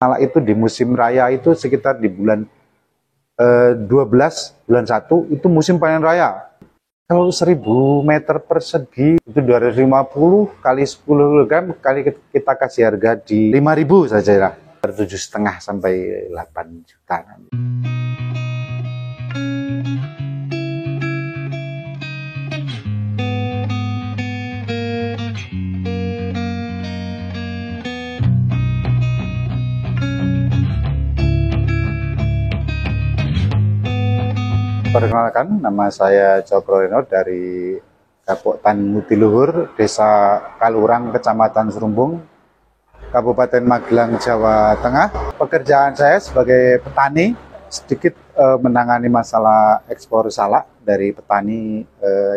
Salak itu di musim raya itu sekitar di bulan 12, bulan 1 itu musim panen raya. Kalau 1000 meter persegi itu 250 kali 10 kg kali kita kasih harga di 5.000 saja lah. 7,5 sampai 8 juta. Perkenalkan, nama saya Cokro Reno dari Gapoktan Mudiluhur, Desa Kalurang, Kecamatan Serumbung, Kabupaten Magelang, Jawa Tengah. Pekerjaan saya sebagai petani sedikit menangani masalah ekspor salak dari petani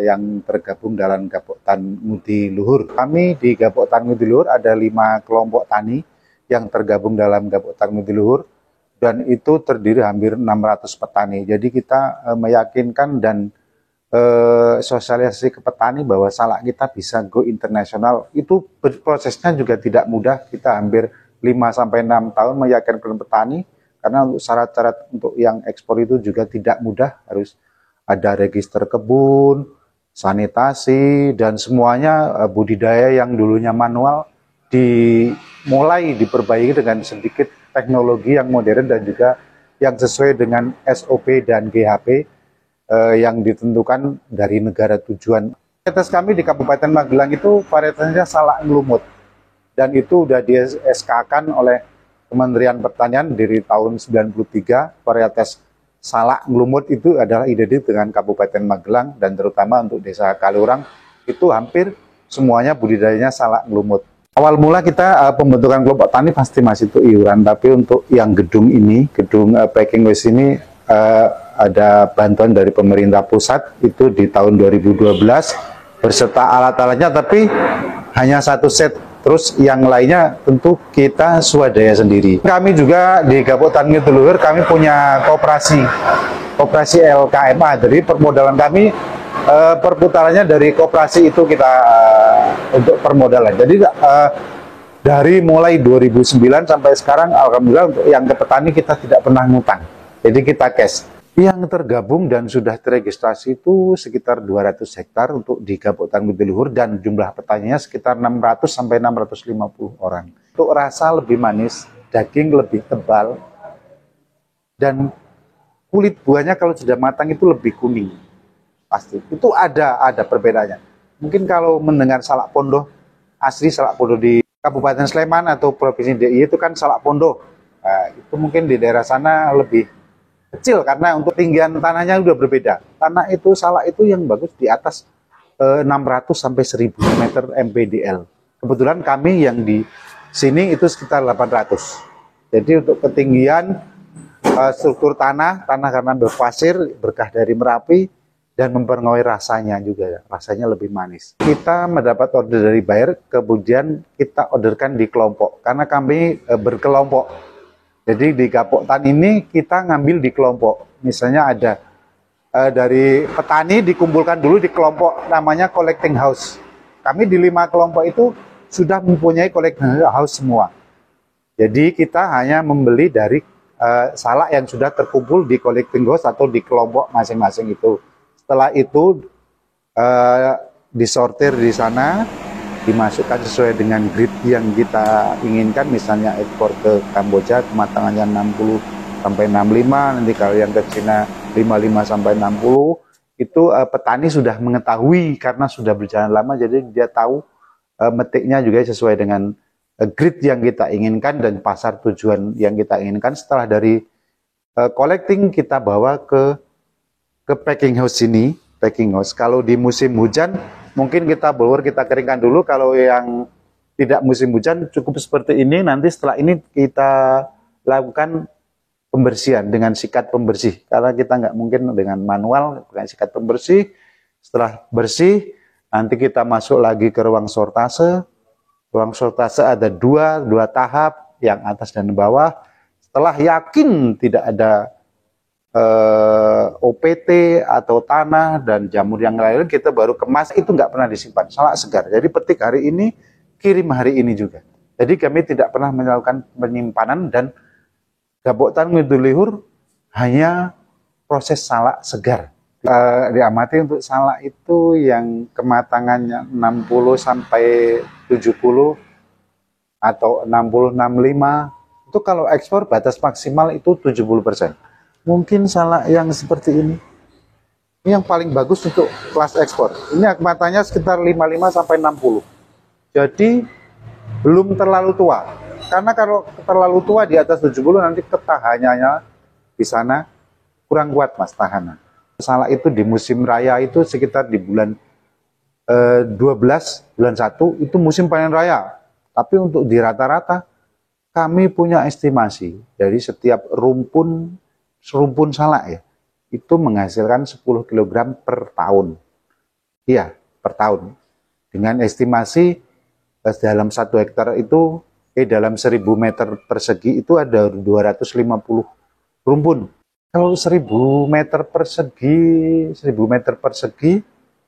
yang tergabung dalam Gapoktan Mudiluhur. Kami di Gapoktan Mudiluhur ada 5 kelompok tani yang tergabung dalam Gapoktan Mudiluhur. Dan itu terdiri hampir 600 petani. Jadi kita meyakinkan dan sosialisasi ke petani bahwa salak kita bisa go internasional. Itu prosesnya juga tidak mudah. Kita hampir 5-6 tahun meyakinkan petani karena untuk syarat-syarat untuk yang ekspor itu juga tidak mudah. Harus ada register kebun, sanitasi, dan semuanya budidaya yang dulunya manual dimulai diperbaiki dengan sedikit teknologi yang modern dan juga yang sesuai dengan SOP dan GHP yang ditentukan dari negara tujuan. Varietas kami di Kabupaten Magelang itu varietasnya salak ngelumut, dan itu sudah di SK-kan oleh Kementerian Pertanian dari tahun 93. Varietas salak ngelumut itu adalah identik dengan Kabupaten Magelang, dan terutama untuk Desa Kalurang itu hampir semuanya budidayanya salak ngelumut. Awal mula kita pembentukan kelompok tani pasti masih itu iuran, tapi untuk yang gedung ini, gedung packing house ini ada bantuan dari pemerintah pusat itu di tahun 2012 beserta alat-alatnya, tapi hanya 1 set. Terus yang lainnya tentu kita swadaya sendiri. Kami juga di Gapoktan Mudiluhur kami punya koperasi LKMA, jadi permodalan kami perputarannya dari koperasi itu kita untuk permodalan. Jadi dari mulai 2009 sampai sekarang alhamdulillah untuk yang ke petani kita tidak pernah ngutang. Jadi kita cash. Yang tergabung dan sudah teregistrasi itu sekitar 200 hektar untuk di Gapoktan Mudiluhur, dan jumlah petaninya sekitar 600 sampai 650 orang. Untuk rasa lebih manis, daging lebih tebal, dan kulit buahnya kalau sudah matang itu lebih kuning. Pasti itu ada perbedaannya. Mungkin kalau mendengar salak pondo, asli salak pondo di Kabupaten Sleman atau Provinsi DIY itu kan salak pondo. Nah, itu mungkin di daerah sana lebih kecil karena untuk tinggian tanahnya udah berbeda. Tanah itu salak itu yang bagus di atas 600 sampai 1000 meter MPDL. Kebetulan kami yang di sini itu sekitar 800. Jadi untuk ketinggian struktur tanah karena berpasir, berkah dari Merapi, dan mempengaruhi rasanya juga, rasanya lebih manis. Kita mendapat order dari buyer, kemudian kita orderkan di kelompok, karena kami berkelompok. Jadi di Gapoktan ini kita ngambil di kelompok. Misalnya ada dari petani dikumpulkan dulu di kelompok namanya collecting house. Kami di 5 kelompok itu sudah mempunyai collecting house semua. Jadi kita hanya membeli dari salak yang sudah terkumpul di collecting house atau di kelompok masing-masing itu. Setelah itu disortir di sana, dimasukkan sesuai dengan grade yang kita inginkan. Misalnya ekspor ke Kamboja kematangannya 60 sampai 65, nanti kalau yang ke Cina 55 sampai 60. Itu petani sudah mengetahui karena sudah berjalan lama, jadi dia tahu metiknya juga sesuai dengan grade yang kita inginkan dan pasar tujuan yang kita inginkan. Setelah dari collecting kita bawa ke packing house ini, packing house. Kalau di musim hujan, mungkin kita blower, kita keringkan dulu. Kalau yang tidak musim hujan, cukup seperti ini. Nanti setelah ini kita lakukan pembersihan dengan sikat pembersih. Karena kita nggak mungkin dengan manual, dengan sikat pembersih. Setelah bersih, nanti kita masuk lagi ke ruang sortase. Ruang sortase ada dua tahap, yang atas dan bawah. Setelah yakin tidak ada OPT atau tanah dan jamur yang lain, kita baru kemas. Itu nggak pernah disimpan, salak segar. Jadi petik hari ini, kirim hari ini juga. Jadi kami tidak pernah melakukan penyimpanan, dan Gapok Tan Ngidul hanya proses salak segar. Diamati untuk salak itu yang kematangannya 60 sampai 70 atau 60 65, itu kalau ekspor batas maksimal itu 70%. Mungkin salak yang seperti ini yang paling bagus untuk kelas ekspor. Ini kematangannya sekitar 55 sampai 60. Jadi belum terlalu tua. Karena kalau terlalu tua di atas 70 nanti ketahanannya di sana kurang kuat, Mas, tahanan. Salak itu di musim raya itu sekitar di bulan 12, bulan 1 itu musim panen raya. Tapi untuk di rata-rata kami punya estimasi dari setiap serumpun salak ya, itu menghasilkan 10 kg per tahun. Iya, per tahun. Dengan estimasi dalam 1 hektar itu, dalam 1000 meter persegi itu ada 250 rumpun. Kalau 1000 meter persegi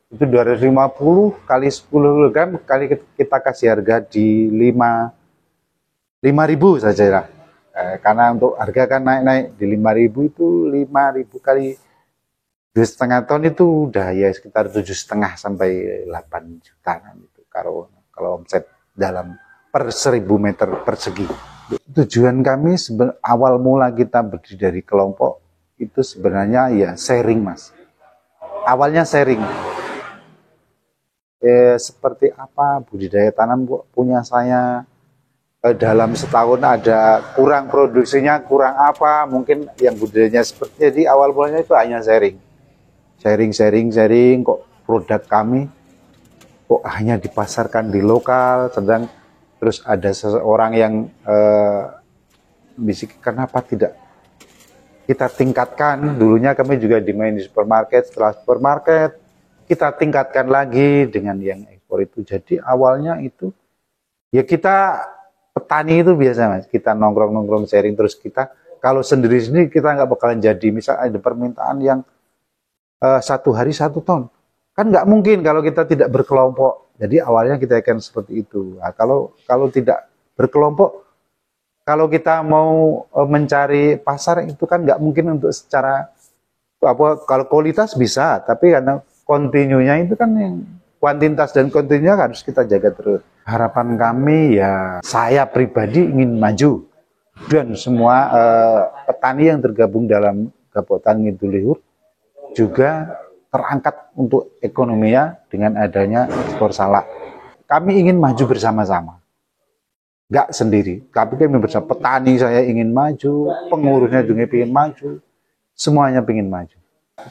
itu 250 kali 10 kg kali kita kasih harga di 5.000 saja. Karena untuk harga kan naik-naik di 5.000 itu 5.000 kali 2,5 ton itu udah ya sekitar 7,5 sampai 8 juta gitu. Kalau omset dalam per 1000 meter persegi. Tujuan kami awal mula kita berdiri dari kelompok itu sebenarnya ya sharing, Mas. Awalnya sharing. Seperti apa budidaya tanam punya saya, dalam setahun ada kurang produksinya, kurang apa, mungkin yang budidayanya seperti. Jadi awal mulanya itu hanya sharing, kok produk kami kok hanya dipasarkan di lokal, sedang terus ada seseorang yang bisik, kenapa tidak kita tingkatkan. Dulunya kami juga dimain di supermarket, setelah supermarket kita tingkatkan lagi dengan yang ekspor itu. Jadi awalnya itu ya kita petani itu biasa, Mas, kita nongkrong sharing, terus kita kalau sendiri-sendiri kita nggak bakalan jadi. Misal ada permintaan yang 1 hari 1 ton, kan nggak mungkin kalau kita tidak berkelompok. Jadi awalnya kita akan seperti itu. Nah, kalau tidak berkelompok, kalau kita mau mencari pasar itu kan nggak mungkin untuk secara kalau kualitas bisa, tapi karena kontinunya itu kan yang kuantitas dan kontinunya harus kita jaga terus. Harapan kami ya, saya pribadi ingin maju dan semua petani yang tergabung dalam Gapok Tan Ngidul juga terangkat untuk ekonominya dengan adanya ekspor salak. Kami ingin maju bersama-sama. Nggak sendiri, tapi kami bersama. Petani saya ingin maju, pengurusnya juga ingin maju, semuanya ingin maju.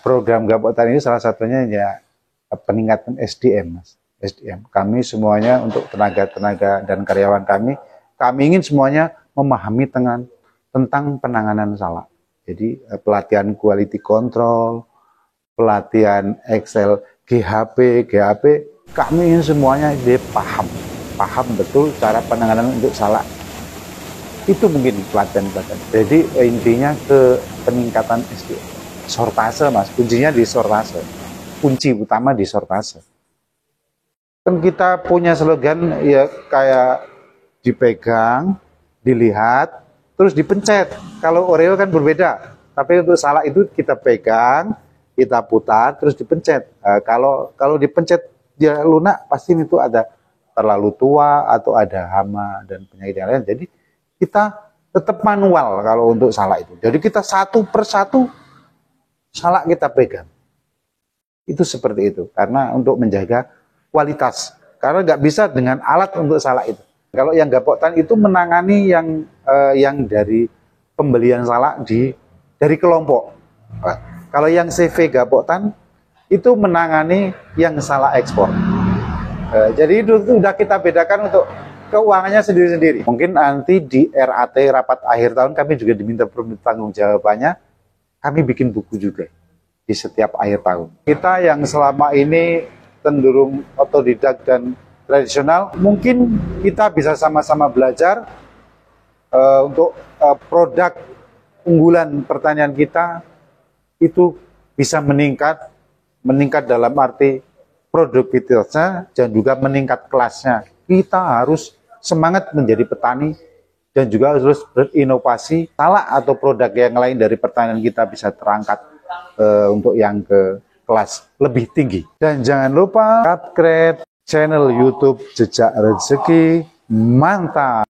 Program Gapok Tan ini salah satunya ya peningkatan SDM, Mas. SDM. Kami semuanya untuk tenaga-tenaga dan karyawan kami ingin semuanya memahami tentang penanganan salak. Jadi pelatihan quality control, pelatihan Excel, GHP, kami ingin semuanya dia paham betul cara penanganan untuk salak. Itu mungkin pelatihan. Jadi intinya ke peningkatan SDM. Sortase, Mas, kuncinya di sortase. Kunci utama di sortase. Kan kita punya slogan ya kayak dipegang, dilihat, terus dipencet. Kalau Oreo kan berbeda. Tapi untuk salak itu kita pegang, kita putar, terus dipencet. Kalau dipencet dia lunak, pasti itu ada terlalu tua atau ada hama dan penyakit yang lain. Jadi kita tetap manual kalau untuk salak itu. Jadi kita satu persatu salak kita pegang. Itu seperti itu. Karena untuk menjaga kualitas. Karena nggak bisa dengan alat untuk salak itu. Kalau yang Gapok Tan itu menangani yang dari pembelian salak dari kelompok. Kalau yang CV Gapok Tan itu menangani yang salak ekspor. Jadi itu sudah kita bedakan untuk keuangannya sendiri-sendiri. Mungkin nanti di RAT, rapat akhir tahun, kami juga diminta pertanggungjawabannya. Kami bikin buku juga di setiap akhir tahun. Kita yang selama ini cenderung otodidak dan tradisional, mungkin kita bisa sama-sama belajar untuk produk unggulan pertanian kita itu bisa meningkat dalam arti produktivitasnya dan juga meningkat kelasnya. Kita harus semangat menjadi petani dan juga terus berinovasi salah atau produk yang lain dari pertanian kita bisa terangkat untuk yang ke kelas lebih tinggi. Dan jangan lupa subscribe channel YouTube Jejak Rezeki. Mantap.